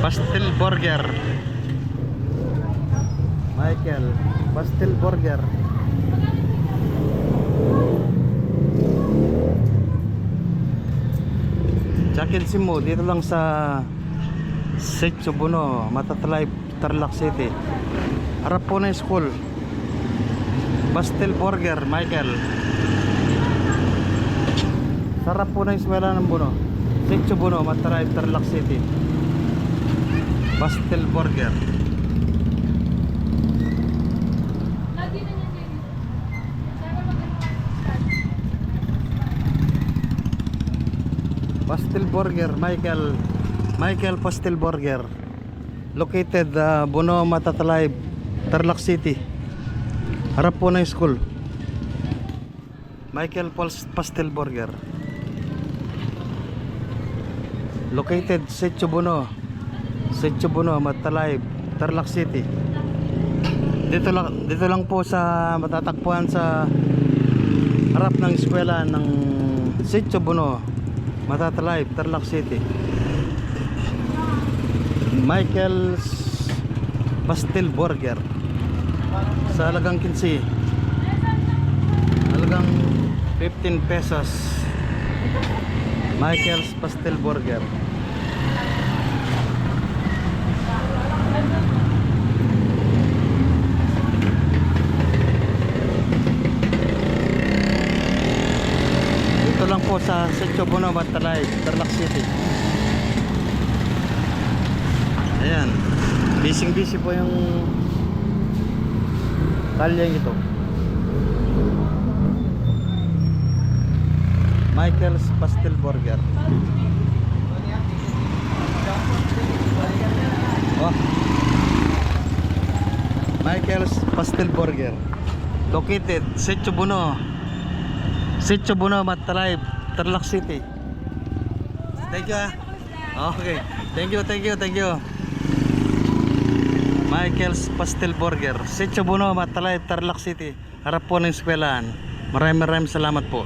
Pastel burger. Michael, pastel burger. Jacket Simu dito lang sa Setio Buno, Matatalay, Tarlac City. Harap po na yung school. Pastel burger, Michael. Sarap po na yung eskwela ng Buno. Setio Buno, Matatalay, Tarlac City. Pastel burger. Pastel burger, Michael Pastel burger. Located Buno, Matatalay, Tarlac City. Harap po na yung school. Michael Pastel burger. Located Setio Buno, Matatalay, Tarlac City. Dito lang po sa matatagpuan sa harap ng eskwela ng Setio Buno, Matatalay, Tarlac City. Michael's Pastel burger. Sa halagang 15. Halagang 15 pesos. Michael's Pastel burger. Ito lang po sa Setio Buno, Matatalay, Tarlac City. Ayan, busy po yung talyang ito. Michael's Pastel burger. Oh. Michael's Pastel burger. Located Setio Buno, Matatalay, Tarlac City. Thank you. Okay. Thank you. Michael's Pastel burger. Setio Buno, Matatalay, Tarlac City. Harap po ng eskwelahan. Maraming salamat po.